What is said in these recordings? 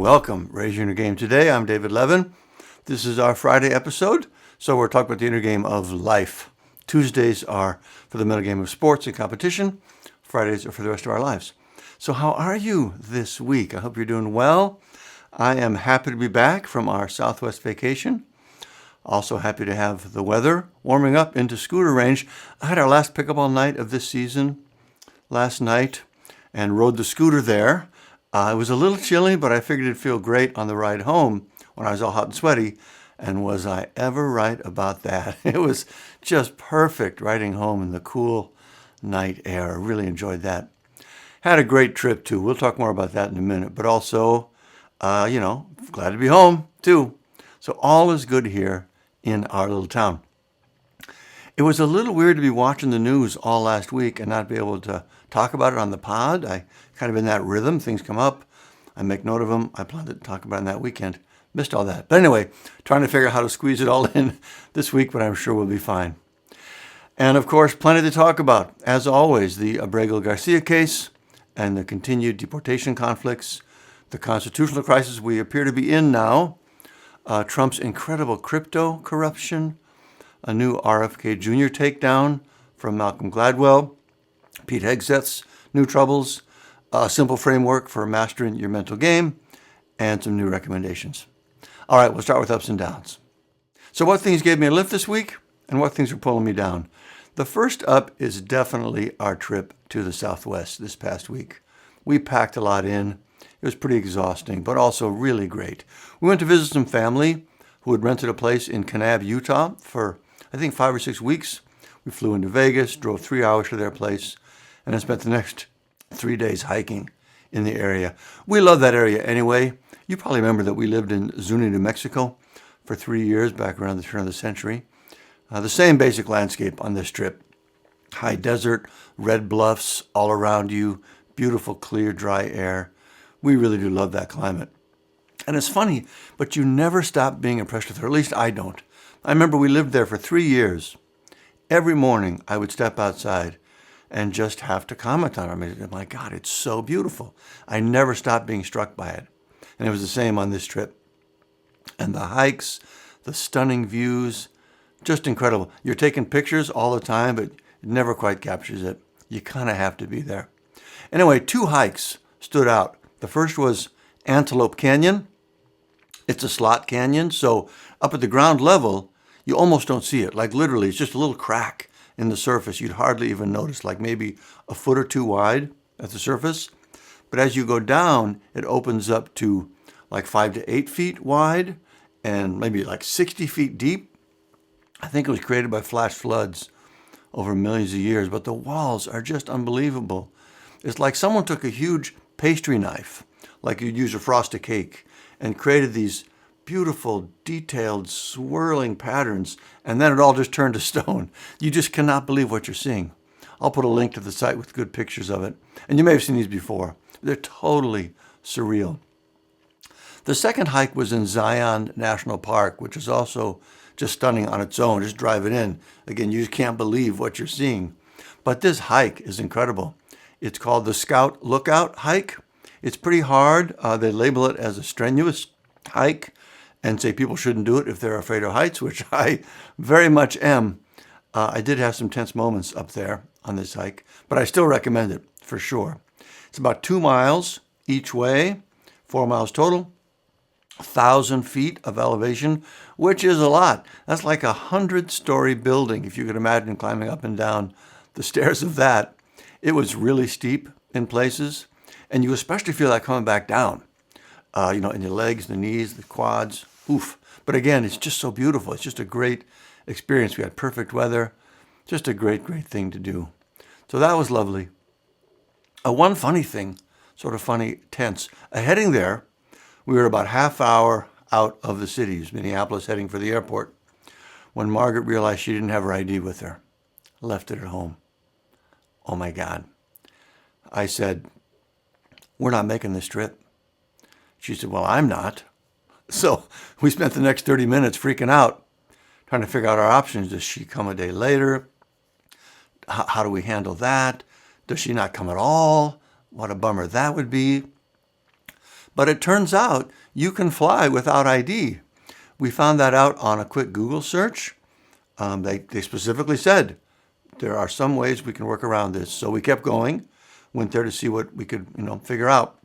welcome. Raise your inner game today. I'm David Levin. This is our Friday episode, so we're talking about the inner game of life. Tuesdays are for the middle game of sports and competition. Fridays are for the rest of our lives. So how are you this week? I hope you're doing well. I am happy to be back from our Southwest vacation. Also happy to have the weather warming up into scooter range. I had our last pickleball night of this season last night and rode the scooter there. It was a little chilly, but I figured it'd feel great on the ride home when I was all hot and sweaty. And was I ever right about that? It was just perfect riding home in the cool night air. I really enjoyed that. Had a great trip too. We'll talk more about that in a minute. But also, glad to be home too. So all is good here in our little town. It was a little weird to be watching the news all last week and not be able to talk about it on the pod. I kind of in that rhythm. Things come up. I make note of them. I plan to talk about it on that weekend. Missed all that. But anyway, trying to figure out how to squeeze it all in this week, but I'm sure we'll be fine. And of course, plenty to talk about. As always, the Abrego Garcia case and the continued deportation conflicts, the constitutional crisis we appear to be in now, Trump's incredible crypto corruption, a new RFK Jr. takedown from Malcolm Gladwell, Pete Hegseth's new troubles, a simple framework for mastering your mental game, and some new recommendations. All right, we'll start with ups and downs. So what things gave me a lift this week and what things are pulling me down? The first up is definitely our trip to the Southwest this past week. We packed a lot in. It was pretty exhausting, but also really great. We went to visit some family who had rented a place in Kanab, Utah for, I think, 5 or 6 weeks. We flew into Vegas, drove 3 hours to their place, and then spent the next 3 days hiking in the area. We love that area anyway. You probably remember that we lived in Zuni, New Mexico for 3 years back around the turn of the century. The same basic landscape on this trip. High desert, red bluffs all around you, beautiful, clear, dry air. We really do love that climate. And it's funny, but you never stop being impressed with her. At least I don't. I remember we lived there for 3 years. Every morning I would step outside and just have to comment on it. I mean, my God, it's so beautiful. I never stopped being struck by it. And it was the same on this trip. And the hikes, the stunning views, just incredible. You're taking pictures all the time, but it never quite captures it. You kind of have to be there. Anyway, 2 hikes stood out. The first was Antelope Canyon. It's a slot canyon, so up at the ground level, you almost don't see it. Like literally, it's just a little crack in the surface. You'd hardly even notice, like maybe a foot or 2 wide at the surface. But as you go down, it opens up to like 5 to 8 feet wide and maybe like 60 feet deep. I think it was created by flash floods over millions of years, but the walls are just unbelievable. It's like someone took a huge pastry knife, like you'd use to frost a cake, and created these beautiful, detailed, swirling patterns, and then it all just turned to stone. You just cannot believe what you're seeing. I'll put a link to the site with good pictures of it. And you may have seen these before. They're totally surreal. The second hike was in Zion National Park, which is also just stunning on its own. Just drive it in. Again, you just can't believe what you're seeing. But this hike is incredible. It's called the Scout Lookout Hike. It's pretty hard. They label it as a strenuous hike and say people shouldn't do it if they're afraid of heights, which I very much am. I did have some tense moments up there on this hike, but I still recommend it for sure. It's about 2 miles each way, 4 miles total, 1,000 feet of elevation, which is a lot. That's like a 100-story building, if you could imagine climbing up and down the stairs of that. It was really steep in places, and you especially feel that coming back down, in your legs, the knees, the quads, oof. But again, it's just so beautiful. It's just a great experience. We had perfect weather, just a great, great thing to do. So that was lovely. One funny thing, sort of funny, tense. Heading there, we were about half hour out of the city, Minneapolis, heading for the airport, when Margaret realized she didn't have her ID with her, left it at home. Oh my God. I said, we're not making this trip. She said, well, I'm not. So we spent the next 30 minutes freaking out, trying to figure out our options. Does she come a day later? How do we handle that? Does she not come at all? What a bummer that would be. But it turns out you can fly without ID. We found that out on a quick Google search. They specifically said there are some ways we can work around this. So we kept going, went there to see what we could, figure out.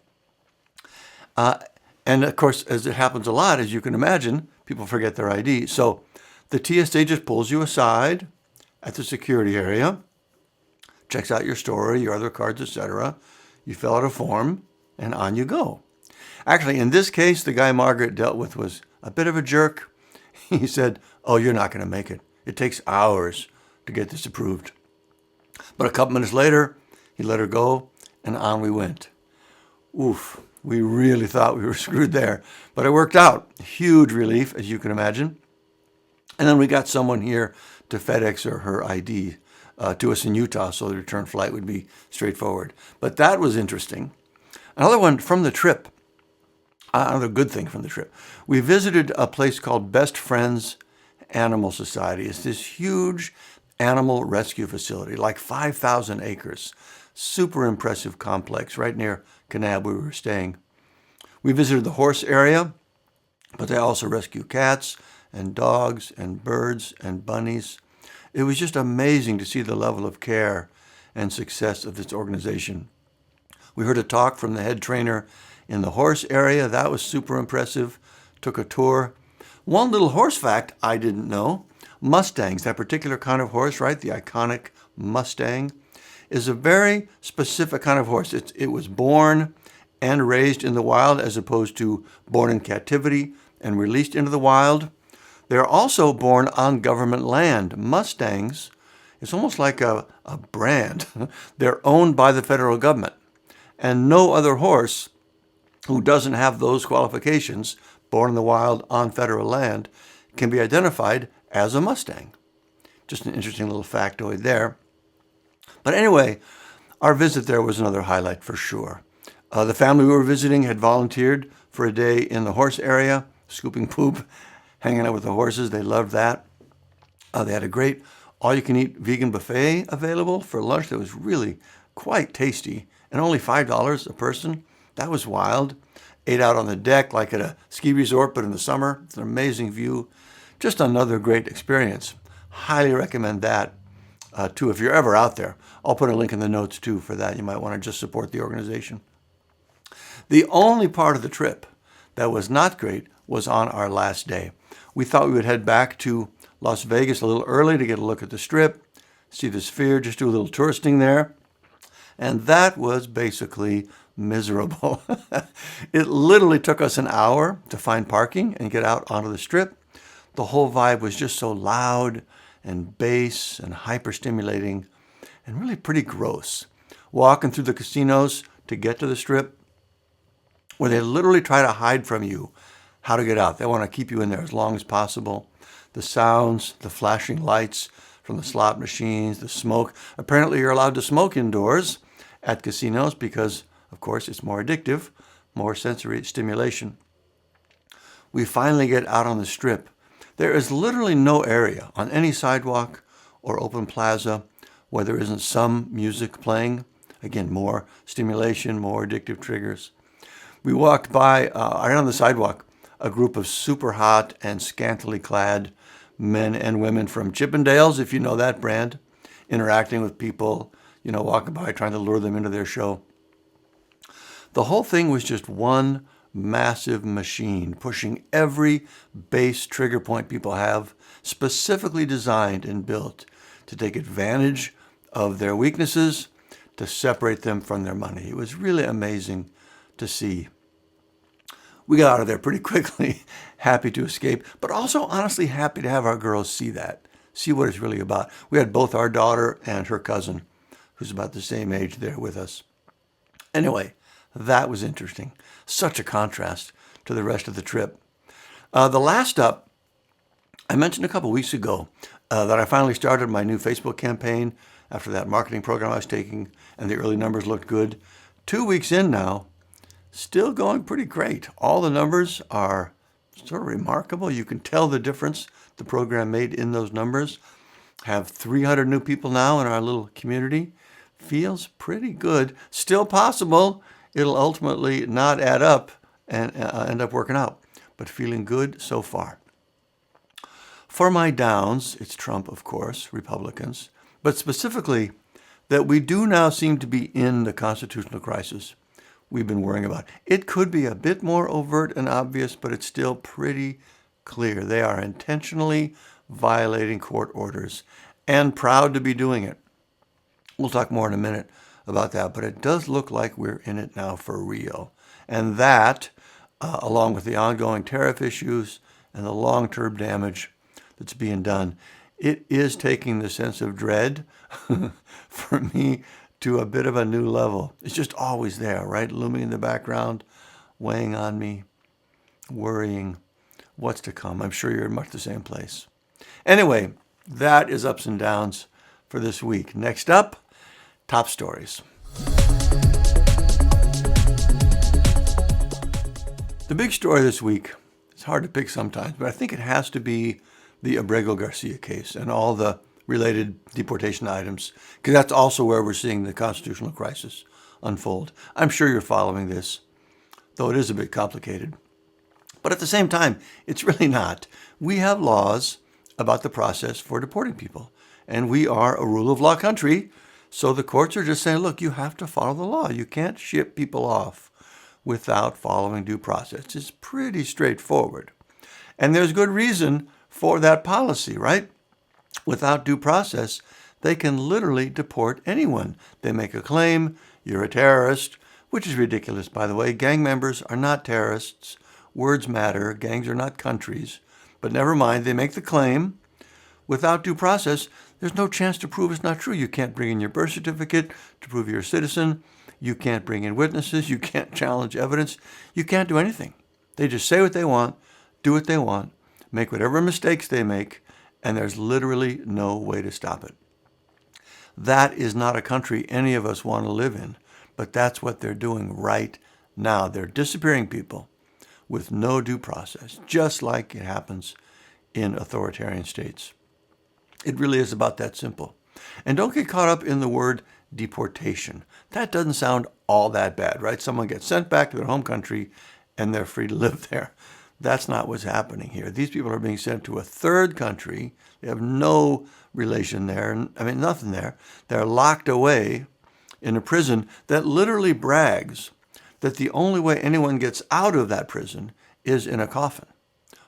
And of course, as it happens a lot, as you can imagine, people forget their ID. So the TSA just pulls you aside at the security area, checks out your story, your other cards, etc. You fill out a form, and on you go. Actually, in this case, the guy Margaret dealt with was a bit of a jerk. He said, "Oh, you're not going to make it. It takes hours to get this approved." But a couple minutes later, he let her go, and on we went. Oof, we really thought we were screwed there. But it worked out. Huge relief, as you can imagine. And then we got someone here to FedEx her ID to us in Utah, so the return flight would be straightforward. But that was interesting. Another one from the trip, another good thing from the trip. We visited a place called Best Friends Animal Society. It's this huge animal rescue facility, like 5,000 acres. Super impressive complex right near Kanab where we were staying. We visited the horse area, but they also rescue cats and dogs and birds and bunnies. It was just amazing to see the level of care and success of this organization. We heard a talk from the head trainer in the horse area. That was super impressive. Took a tour. One little horse fact I didn't know, Mustangs, that particular kind of horse, right? The iconic Mustang, is a very specific kind of horse. It was born and raised in the wild as opposed to born in captivity and released into the wild. They're also born on government land. Mustangs, it's almost like a brand. They're owned by the federal government. And no other horse who doesn't have those qualifications, born in the wild on federal land, can be identified as a Mustang. Just an interesting little factoid there. But anyway, our visit there was another highlight for sure. The family we were visiting had volunteered for a day in the horse area, scooping poop, hanging out with the horses. They loved that. They had a great all-you-can-eat vegan buffet available for lunch that was really quite tasty, and only $5 a person. That was wild. Ate out on the deck like at a ski resort, but in the summer. It's an amazing view. Just another great experience. Highly recommend that, too, if you're ever out there. I'll put a link in the notes, too, for that. You might want to just support the organization. The only part of the trip that was not great was on our last day. We thought we would head back to Las Vegas a little early to get a look at the Strip, see the Sphere, just do a little touristing there. And that was basically miserable. It literally took us an hour to find parking and get out onto the Strip. The whole vibe was just so loud and bass and hyper-stimulating and really pretty gross. Walking through the casinos to get to the Strip, where they literally try to hide from you how to get out. They want to keep you in there as long as possible. The sounds, the flashing lights from the slot machines, the smoke. Apparently you're allowed to smoke indoors at casinos because, of course, it's more addictive, more sensory stimulation. We finally get out on the Strip. There is literally no area on any sidewalk or open plaza where there isn't some music playing. Again, more stimulation, more addictive triggers. We walked by, right on the sidewalk, a group of super hot and scantily clad men and women from Chippendales, if you know that brand, interacting with people, walking by, trying to lure them into their show. The whole thing was just one massive machine, pushing every base trigger point people have, specifically designed and built to take advantage of their weaknesses, to separate them from their money. It was really amazing to see. We got out of there pretty quickly, happy to escape, but also honestly happy to have our girls see that, see what it's really about. We had both our daughter and her cousin, who's about the same age, there with us. Anyway, that was interesting. Such a contrast to the rest of the trip. The last up, I mentioned a couple weeks ago that I finally started my new Facebook campaign after that marketing program I was taking, and the early numbers looked good. 2 weeks in now, still going pretty great. All the numbers are sort of remarkable. You can tell the difference the program made in those numbers. Have 300 new people now in our little community. Feels pretty good. Still possible. It'll ultimately not add up and end up working out. But feeling good so far. For my downs, it's Trump, of course, Republicans, but specifically that we do now seem to be in the constitutional crisis we've been worrying about. It could be a bit more overt and obvious, but it's still pretty clear. They are intentionally violating court orders and proud to be doing it. We'll talk more in a minute about that, but it does look like we're in it now for real. And that, along with the ongoing tariff issues and the long-term damage that's being done, it is taking the sense of dread for me to a bit of a new level. It's just always there, right? Looming in the background, weighing on me, worrying what's to come. I'm sure you're in much the same place. Anyway, that is ups and downs for this week. Next up, top stories. The big story this week, it's hard to pick sometimes, but I think it has to be the Abrego Garcia case and all the related deportation items, because that's also where we're seeing the constitutional crisis unfold. I'm sure you're following this, though it is a bit complicated. But at the same time, it's really not. We have laws about the process for deporting people, and we are a rule of law country, so the courts are just saying, look, you have to follow the law. You can't ship people off without following due process. It's pretty straightforward. And there's good reason for that policy, right? Without due process, they can literally deport anyone. They make a claim, you're a terrorist, which is ridiculous, by the way. Gang members are not terrorists. Words matter. Gangs are not countries. But never mind, they make the claim. Without due process, there's no chance to prove it's not true. You can't bring in your birth certificate to prove you're a citizen. You can't bring in witnesses. You can't challenge evidence. You can't do anything. They just say what they want, do what they want, make whatever mistakes they make, and there's literally no way to stop it. That is not a country any of us want to live in, but that's what they're doing right now. They're disappearing people with no due process, just like it happens in authoritarian states. It really is about that simple. And don't get caught up in the word deportation. That doesn't sound all that bad, right? Someone gets sent back to their home country and they're free to live there. That's not what's happening here. These people are being sent to a third country. They have no relation there. I mean, nothing there. They're locked away in a prison that literally brags that the only way anyone gets out of that prison is in a coffin.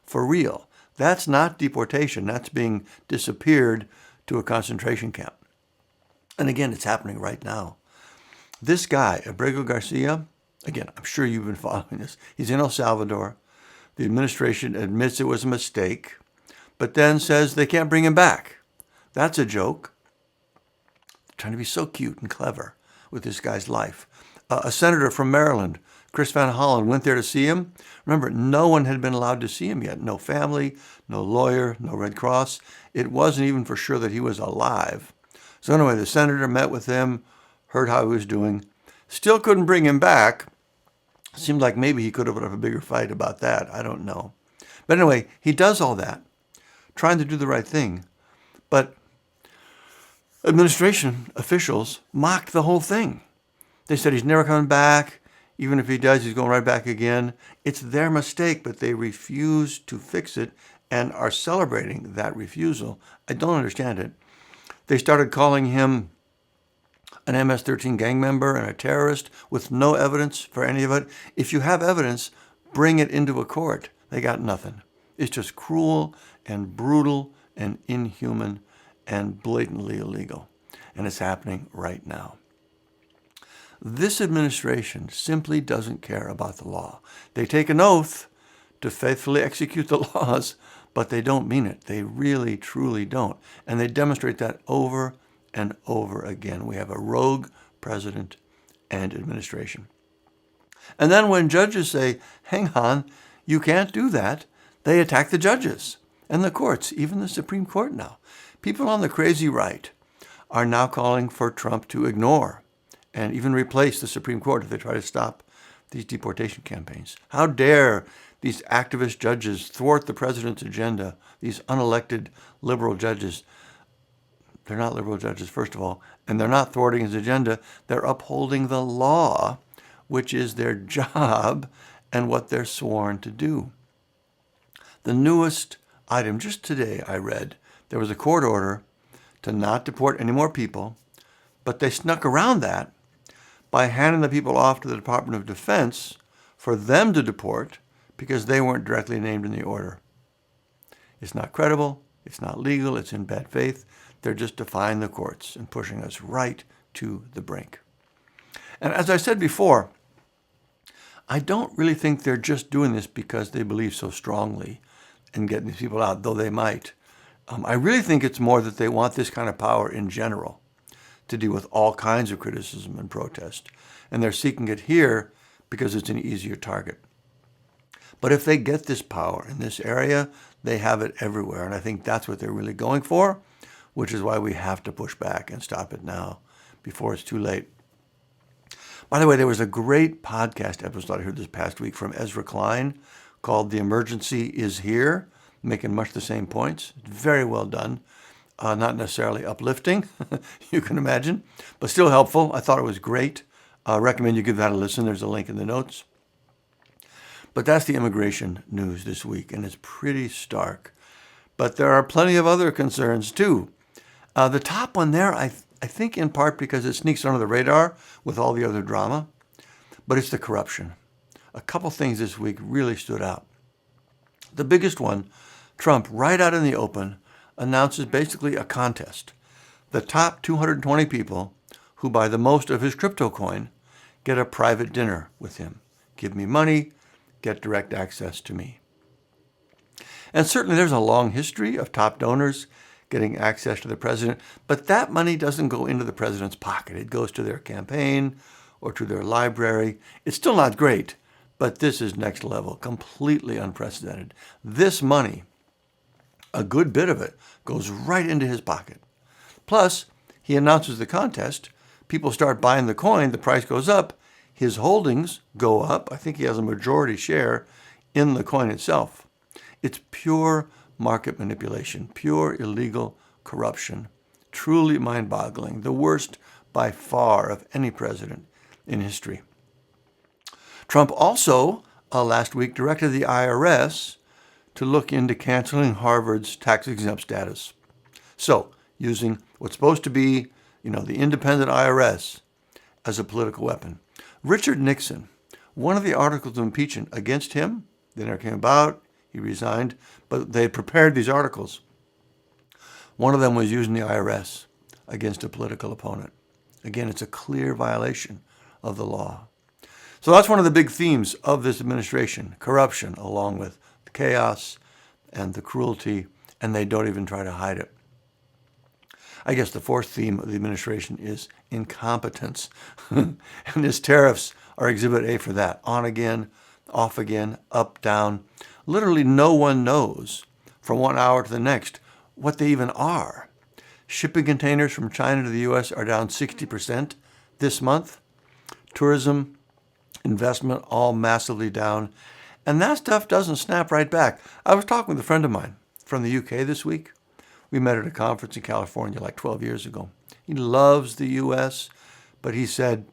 For real. That's not deportation. That's being disappeared to a concentration camp. And again, it's happening right now. This guy, Abrego Garcia, again, I'm sure you've been following this. He's in El Salvador. The administration admits it was a mistake, but then says they can't bring him back. That's a joke. They're trying to be so cute and clever with this guy's life. A senator from Maryland, Chris Van Hollen, went there to see him. Remember, no one had been allowed to see him yet. No family, no lawyer, no Red Cross. It wasn't even for sure that he was alive. So anyway, the senator met with him, heard how he was doing, still couldn't bring him back. Seemed like maybe he could have put up a bigger fight about that. I don't know. But anyway, he does all that, trying to do the right thing. But administration officials mocked the whole thing. They said he's never coming back. Even if he does, he's going right back again. It's their mistake, but they refuse to fix it and are celebrating that refusal. I don't understand it. They started calling him an MS-13 gang member and a terrorist with no evidence for any of it. If you have evidence, bring it into a court. They got nothing. It's just cruel and brutal and inhuman and blatantly illegal. And it's happening right now. This administration simply doesn't care about the law. They take an oath to faithfully execute the laws, but they don't mean it. They really, truly don't. And they demonstrate that over and over again. We have a rogue president and administration. And then when judges say, hang on, you can't do that, they attack the judges and the courts, even the Supreme Court now. People on the crazy right are now calling for Trump to ignore and even replace the Supreme Court if they try to stop these deportation campaigns. How dare these activist judges thwart the president's agenda, these unelected liberal judges. They're not liberal judges, first of all, and they're not thwarting his agenda. They're upholding the law, which is their job, and what they're sworn to do. The newest item, just today I read, there was a court order to not deport any more people, but they snuck around that by handing the people off to the Department of Defense for them to deport because they weren't directly named in the order. It's not credible, it's not legal, it's in bad faith. They're just defying the courts and pushing us right to the brink. And as I said before, I don't really think they're just doing this because they believe so strongly in getting these people out, though they might. I really think it's more that they want this kind of power in general to deal with all kinds of criticism and protest. And they're seeking it here because it's an easier target. But if they get this power in this area, they have it everywhere. And I think that's what they're really going for, which is why we have to push back and stop it now before it's too late. By the way, there was a great podcast episode I heard this past week from Ezra Klein called The Emergency is Here, making much the same points. Very well done. Not necessarily uplifting, you can imagine, but still helpful. I thought it was great. I recommend you give that a listen. There's a link in the notes. But that's the immigration news this week, and it's pretty stark. But there are plenty of other concerns, too. The top one there, I think in part because it sneaks under the radar with all the other drama, but it's the corruption. A couple things this week really stood out. The biggest one, Trump, right out in the open, announces basically a contest. The top 220 people who buy the most of his crypto coin get a private dinner with him. Give me money, get direct access to me. And certainly there's a long history of top donors getting access to the president, but that money doesn't go into the president's pocket. It goes to their campaign or to their library. It's still not great, but this is next level, completely unprecedented. This money, a good bit of it, goes right into his pocket. Plus, he announces the contest. People start buying the coin. The price goes up. His holdings go up. I think he has a majority share in the coin itself. It's pure market manipulation, pure illegal corruption, truly mind-boggling, the worst by far of any president in history. Trump also, last week, directed the IRS to look into canceling Harvard's tax-exempt status. So, using what's supposed to be, the independent IRS as a political weapon. Richard Nixon, one of the articles of impeachment against him, they never came about, he resigned, but they prepared these articles. One of them was using the IRS against a political opponent. Again, it's a clear violation of the law. So that's one of the big themes of this administration, corruption, along with the chaos and the cruelty, and they don't even try to hide it. I guess the fourth theme of the administration is incompetence. And his tariffs are exhibit A for that. On again, off again, up, down. Literally no one knows from 1 hour to the next what they even are. Shipping containers from China to the U.S. are down 60% this month. Tourism, investment, all massively down. And that stuff doesn't snap right back. I was talking with a friend of mine from the UK this week. We met at a conference in California like 12 years ago. He loves the U.S., but he said,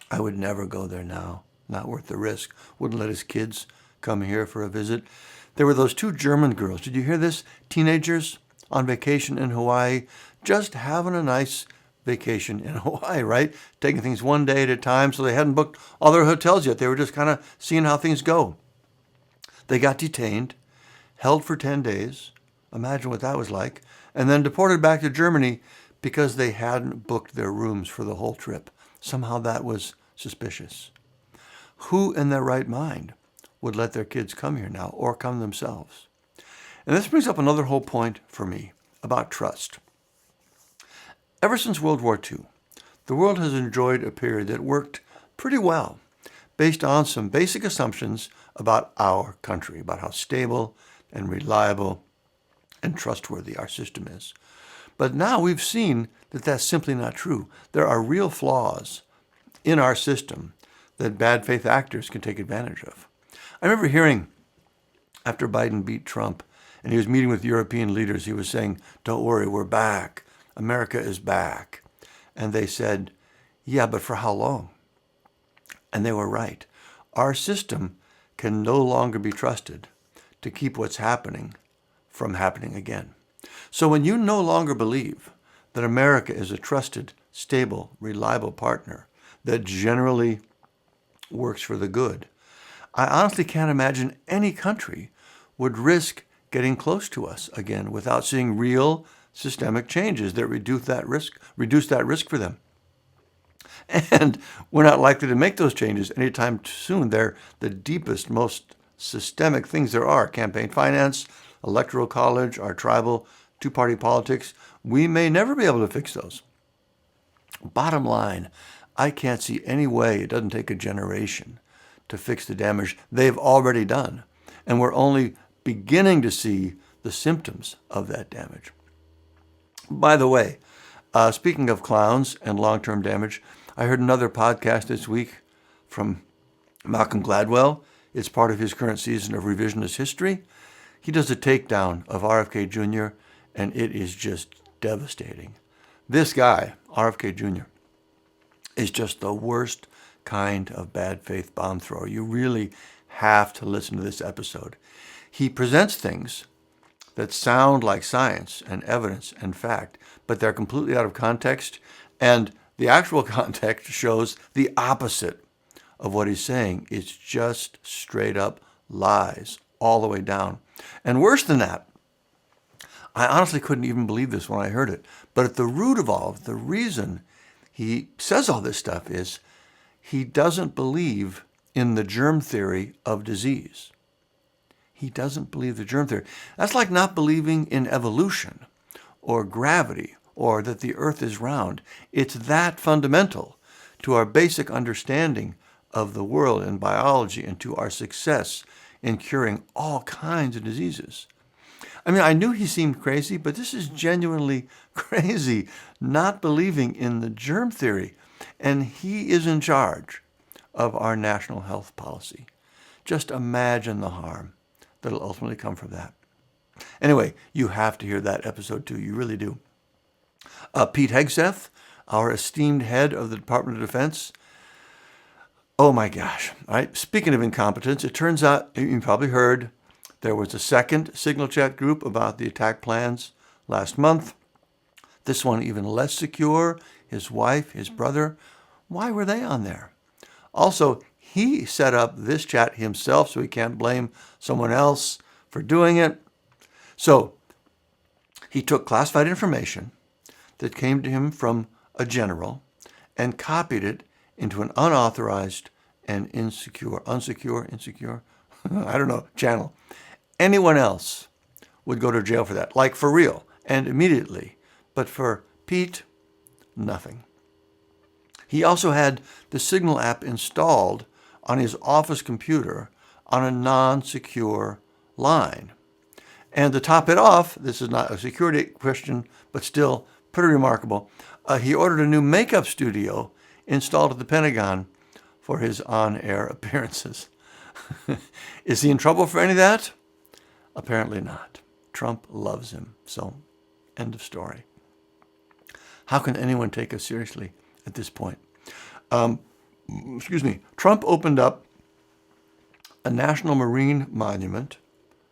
I would never go there now. Not worth the risk. Wouldn't let his kids come here for a visit. There were those two German girls. Did you hear this? Teenagers on vacation in Hawaii, just having a nice vacation in Hawaii, right? Taking things one day at a time, so they hadn't booked all their hotels yet. They were just kind of seeing how things go. They got detained, held for 10 days. Imagine what that was like. And then deported back to Germany because they hadn't booked their rooms for the whole trip. Somehow that was suspicious. Who in their right mind would let their kids come here now or come themselves? And this brings up another whole point for me about trust. Ever since World War II, the world has enjoyed a period that worked pretty well based on some basic assumptions about our country, about how stable and reliable and trustworthy our system is. But now we've seen that that's simply not true. There are real flaws in our system that bad faith actors can take advantage of. I remember hearing after Biden beat Trump and he was meeting with European leaders, he was saying, don't worry, we're back. America is back. And they said, yeah, but for how long? And they were right. Our system can no longer be trusted to keep what's happening from happening again. So when you no longer believe that America is a trusted, stable, reliable partner that generally works for the good, I honestly can't imagine any country would risk getting close to us again without seeing real systemic changes that reduce that risk for them. And we're not likely to make those changes anytime soon. They're the deepest, most systemic things there are. Campaign finance, electoral college, our tribal two-party politics. We may never be able to fix those. Bottom line, I can't see any way it doesn't take a generation to fix the damage they've already done. And we're only beginning to see the symptoms of that damage. By the way, speaking of clowns and long-term damage, I heard another podcast this week from Malcolm Gladwell. It's part of his current season of revisionist history. He does a takedown of RFK Jr., and it is just devastating. This guy, RFK Jr., is just the worst kind of bad faith bomb thrower. You really have to listen to this episode. He presents things that sound like science and evidence and fact, but they're completely out of context, and the actual context shows the opposite of what he's saying. It's just straight up lies all the way down. And worse than that, I honestly couldn't even believe this when I heard it, but at the root of all, the reason he says all this stuff is he doesn't believe in the germ theory of disease. He doesn't believe the germ theory. That's like not believing in evolution or gravity or that the earth is round. It's that fundamental to our basic understanding of the world and biology and to our success in curing all kinds of diseases. I mean, I knew he seemed crazy, but this is genuinely crazy, not believing in the germ theory. And he is in charge of our national health policy. Just imagine the harm that'll ultimately come from that. Anyway, you have to hear that episode too. You really do. Pete Hegseth, our esteemed head of the Department of Defense. Oh my gosh. All right. Speaking of incompetence, it turns out, you probably heard, there was a second signal check group about the attack plans last month. This one even less secure. His wife, his brother. Why were they on there? Also, he set up this chat himself, so he can't blame someone else for doing it. So he took classified information that came to him from a general and copied it into an unauthorized and insecure, I don't know, channel. Anyone else would go to jail for that, like for real and immediately. But for Pete, nothing. He also had the Signal app installed on his office computer on a non-secure line. And to top it off, this is not a security question, but still pretty remarkable, he ordered a new makeup studio installed at the Pentagon for his on-air appearances. Is he in trouble for any of that? Apparently not. Trump loves him, so end of story. How can anyone take us seriously at this point? Trump opened up a national marine monument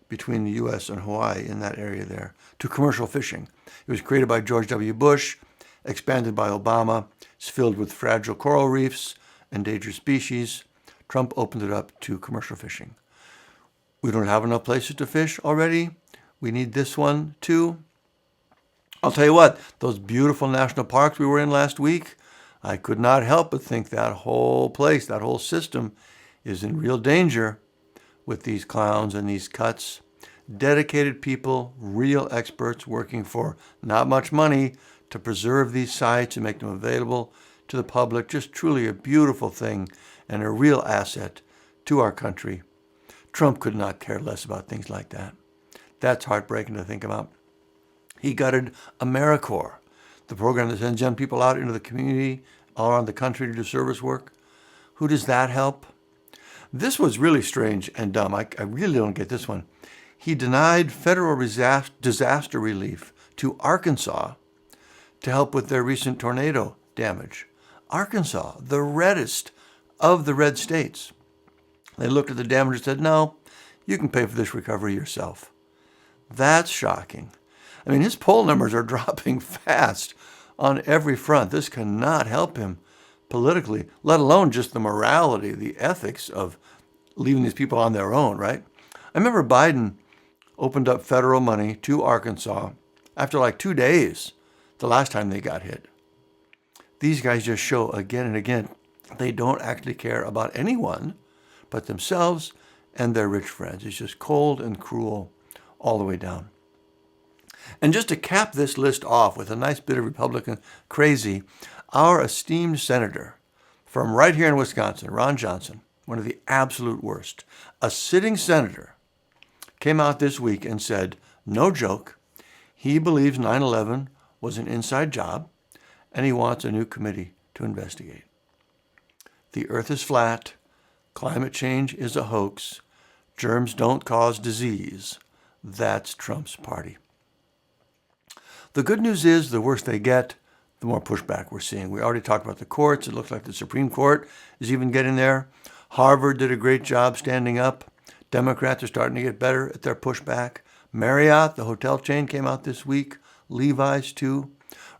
between the U.S. and Hawaii in that area there to commercial fishing. It was created by George W. Bush, expanded by Obama. It's filled with fragile coral reefs, endangered species. Trump opened it up to commercial fishing. We don't have enough places to fish already. We need this one too. I'll tell you what, those beautiful national parks we were in last week, I could not help but think that whole place, that whole system is in real danger with these clowns and these cuts. Dedicated people, real experts working for not much money to preserve these sites and make them available to the public. Just truly a beautiful thing and a real asset to our country. Trump could not care less about things like that. That's heartbreaking to think about. He gutted AmeriCorps, the program that sends young people out into the community all around the country to do service work. Who does that help? This was really strange and dumb. I really don't get this one. He denied federal disaster relief to Arkansas to help with their recent tornado damage. Arkansas, the reddest of the red states. They looked at the damage and said, no, you can pay for this recovery yourself. That's shocking. I mean, his poll numbers are dropping fast on every front. This cannot help him politically, let alone just the morality, the ethics of leaving these people on their own, right? I remember Biden opened up federal money to Arkansas after like 2 days, the last time they got hit. These guys just show again and again they don't actually care about anyone but themselves and their rich friends. It's just cold and cruel all the way down. And just to cap this list off with a nice bit of Republican crazy, our esteemed senator from right here in Wisconsin, Ron Johnson, one of the absolute worst, a sitting senator, came out this week and said, no joke, he believes 9/11 was an inside job and he wants a new committee to investigate. The earth is flat, climate change is a hoax, germs don't cause disease. That's Trump's party. The good news is the worse they get, the more pushback we're seeing. We already talked about the courts. It looks like the Supreme Court is even getting there. Harvard did a great job standing up. Democrats are starting to get better at their pushback. Marriott, the hotel chain, came out this week. Levi's, too.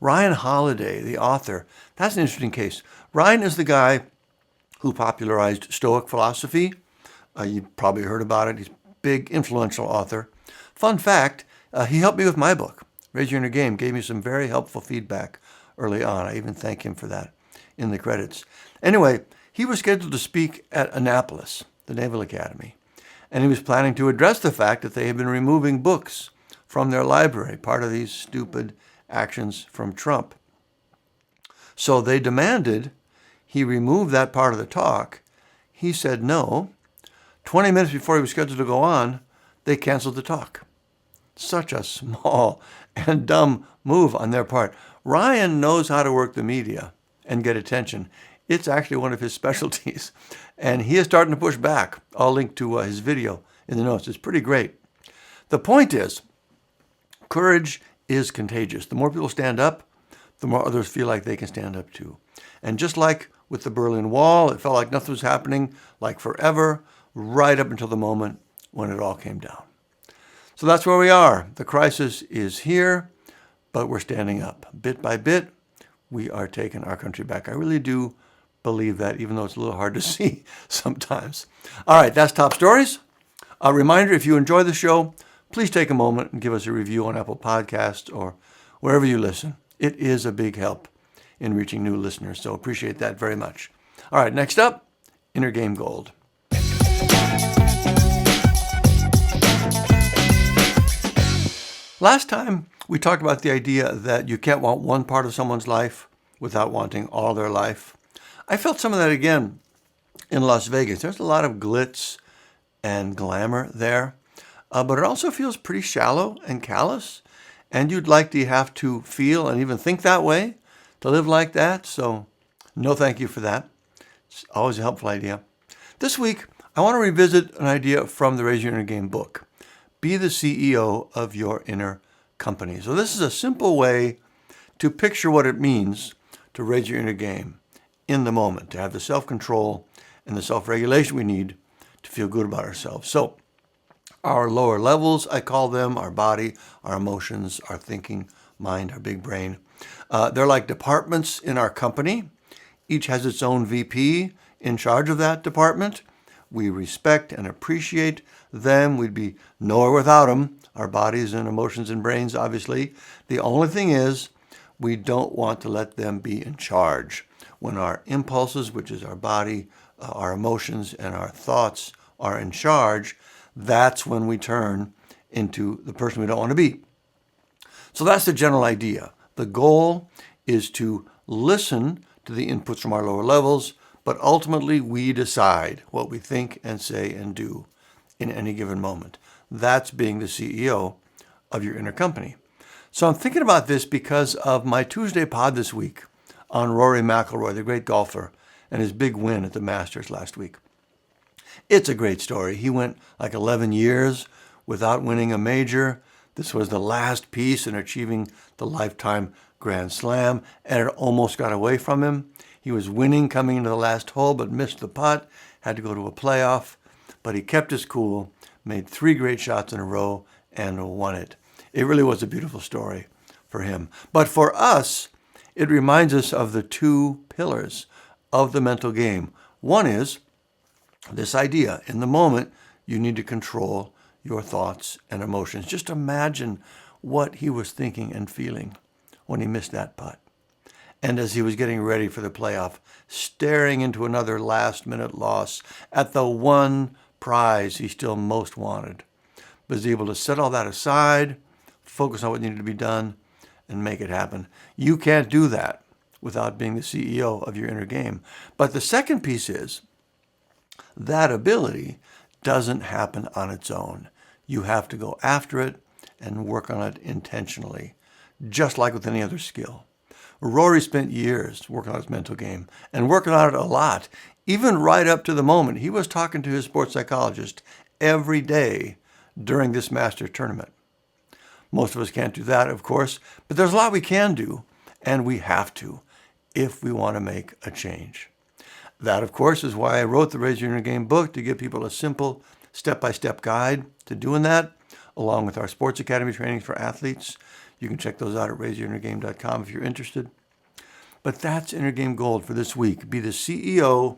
Ryan Holiday, the author, that's an interesting case. Ryan is the guy who popularized Stoic philosophy. You probably heard about it. He's a big, influential author. Fun fact, he helped me with my book. Raise Your Inner Game, gave me some very helpful feedback early on. I even thank him for that in the credits. Anyway, he was scheduled to speak at Annapolis, the Naval Academy, and he was planning to address the fact that they had been removing books from their library, part of these stupid actions from Trump. So they demanded he remove that part of the talk. He said no. 20 minutes before he was scheduled to go on, they canceled the talk. Such a small and dumb move on their part. Ryan knows how to work the media and get attention. It's actually one of his specialties. And he is starting to push back. I'll link to his video in the notes. It's pretty great. The point is, courage is contagious. The more people stand up, the more others feel like they can stand up too. And just like with the Berlin Wall, it felt like nothing was happening, like forever, right up until the moment when it all came down. So that's where we are. The crisis is here, but we're standing up. Bit by bit, we are taking our country back. I really do believe that, even though it's a little hard to see sometimes. All right, that's Top Stories. A reminder, if you enjoy the show, please take a moment and give us a review on Apple Podcasts or wherever you listen. It is a big help in reaching new listeners, so appreciate that very much. All right, next up, Inner Game Gold. Last time, we talked about the idea that you can't want one part of someone's life without wanting all their life. I felt some of that again in Las Vegas. There's a lot of glitz and glamour there, but it also feels pretty shallow and callous, and you'd like to have to feel and even think that way to live like that, so no thank you for that. It's always a helpful idea. This week, I want to revisit an idea from the Raise Your Inner Game book. Be the CEO of your inner company. So this is a simple way to picture what it means to raise your inner game in the moment, to have the self-control and the self-regulation we need to feel good about ourselves. So our lower levels, I call them, our body, our emotions, our thinking, mind, our big brain. They're like departments in our company. Each has its own VP in charge of that department. We respect and appreciate them. We'd be nowhere without them. Our bodies and emotions and brains, obviously. The only thing is, we don't want to let them be in charge. When our impulses, which is our body, our emotions, and our thoughts are in charge, that's when we turn into the person we don't want to be. So that's the general idea. The goal is to listen to the inputs from our lower levels, but ultimately we decide what we think and say and do in any given moment. That's being the CEO of your inner company. So I'm thinking about this because of my Tuesday pod this week on Rory McIlroy, the great golfer, and his big win at the Masters last week. It's a great story. He went like 11 years without winning a major. This was the last piece in achieving the lifetime Grand Slam, and it almost got away from him. He was winning coming into the last hole, but missed the putt, had to go to a playoff. but he kept his cool, made 3 great shots in a row, and won it. It really was a beautiful story for him. But for us, it reminds us of the 2 pillars of the mental game. One is this idea, in the moment, you need to control your thoughts and emotions. Just imagine what he was thinking and feeling when he missed that putt. And as he was getting ready for the playoff, staring into another last-minute loss at the one prize he still most wanted, was able to set all that aside, focus on what needed to be done, and make it happen. You can't do that without being the CEO of your inner game. But the second piece is that ability doesn't happen on its own. You have to go after it and work on it intentionally, just like with any other skill. Rory spent years working on his mental game and working on it a lot, even right up to the moment he was talking to his sports psychologist every day during this Masters tournament. Most of us can't do that, of course, but there's a lot we can do, and we have to if we want to make a change. That, of course, is why I wrote the Raise Your Inner Game book, to give people a simple step-by-step guide to doing that, along with our Sports Academy trainings for athletes. You can check those out at raiseyourinnergame.com if you're interested. But that's Inner Game Gold for this week. Be the CEO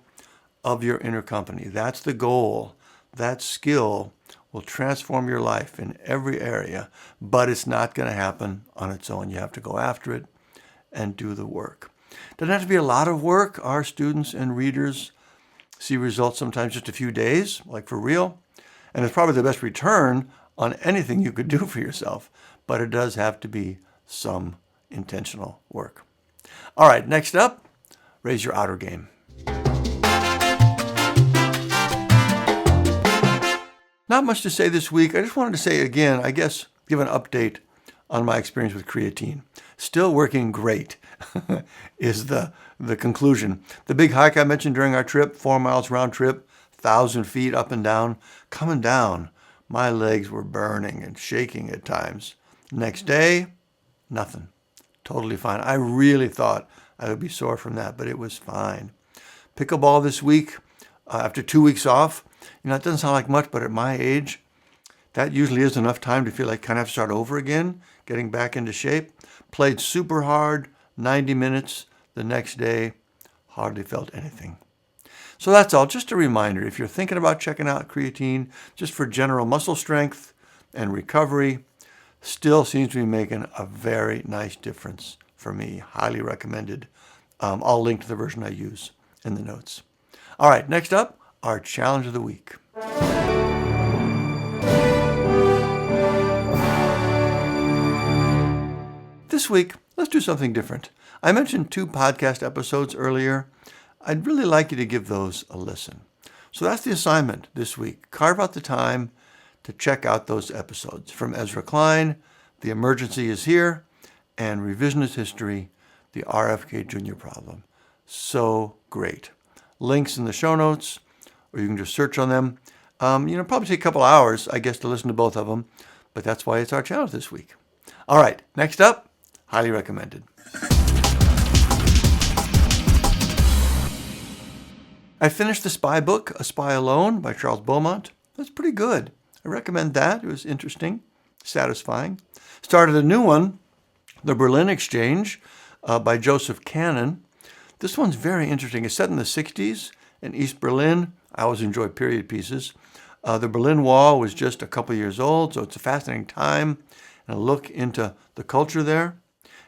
of your inner company. That's the goal. That skill will transform your life in every area, but it's not going to happen on its own. You have to go after it and do the work. Doesn't have to be a lot of work. Our students and readers see results sometimes just a few days, like for real. And it's probably the best return on anything you could do for yourself. But it does have to be some intentional work. All right, next up, raise your outer game. Not much to say this week. I just wanted to say again, I guess, give an update on my experience with creatine. Still working great is the conclusion. The big hike I mentioned during our trip, 4 miles round trip, 1,000 feet up and down, coming down, my legs were burning and shaking at times. Next day, nothing. Totally fine. I really thought I would be sore from that, but it was fine. Pickleball this week, after 2 weeks off. It doesn't sound like much, but at my age, that usually is enough time to feel like kind of have to start over again, getting back into shape. Played super hard, 90 minutes. The next day, hardly felt anything. So that's all. Just a reminder, if you're thinking about checking out creatine, just for general muscle strength and recovery, still seems to be making a very nice difference for me. Highly recommended. I'll link to the version I use in the notes. All right, next up, our challenge of the week. This week, let's do something different. I mentioned 2 podcast episodes earlier. I'd really like you to give those a listen. So that's the assignment this week. Carve out the time to check out those episodes. From Ezra Klein, The Emergency is Here, and Revisionist History, the RFK Jr. problem. So great. Links in the show notes, or you can just search on them. Probably take a couple hours, I guess, to listen to both of them, but that's why it's our challenge this week. All right, next up, highly recommended. I finished the spy book, A Spy Alone, by Charles Beaumont. That's pretty good. I recommend that. It was interesting, satisfying. Started a new one, The Berlin Exchange, by Joseph Kanon. This one's very interesting. It's set in the 60s in East Berlin. I always enjoy period pieces. The Berlin Wall was just a couple years old, so it's a fascinating time and a look into the culture there.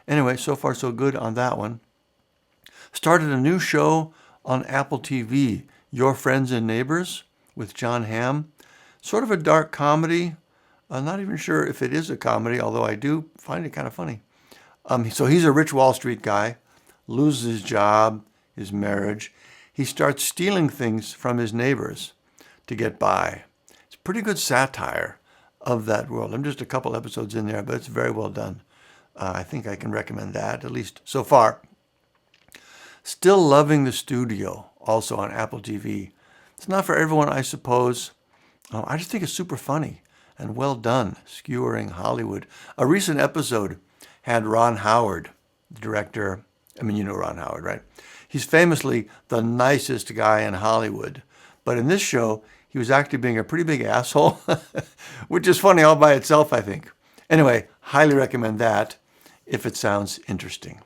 Anyway, so far so good on that one. Started a new show on Apple TV, Your Friends and Neighbors, with John Hamm. Sort of a dark comedy. I'm not even sure if it is a comedy, although I do find it kind of funny. So he's a rich Wall Street guy, loses his job, his marriage. He starts stealing things from his neighbors to get by. It's pretty good satire of that world. I'm just a couple episodes in there, but it's very well done. I think I can recommend that, at least so far. Still Loving the Studio, also on Apple TV. It's not for everyone, I suppose. I just think it's super funny and well done, skewering Hollywood. A recent episode had Ron Howard, the director. I mean, you know Ron Howard, right? He's famously the nicest guy in Hollywood. But in this show, he was actually being a pretty big asshole, which is funny all by itself, I think. Anyway, highly recommend that if it sounds interesting.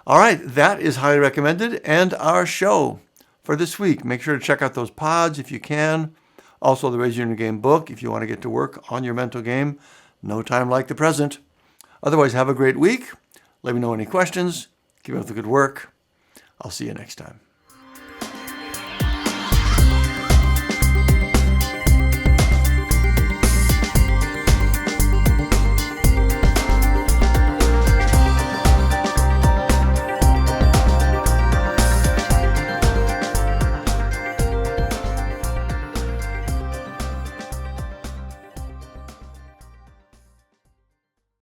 All right, that is highly recommended and our show for this week. Make sure to check out those pods if you can. Also, the Raise Your Inner Game book if you want to get to work on your mental game. No time like the present. Otherwise, have a great week. Let me know any questions. Keep up the good work. I'll see you next time.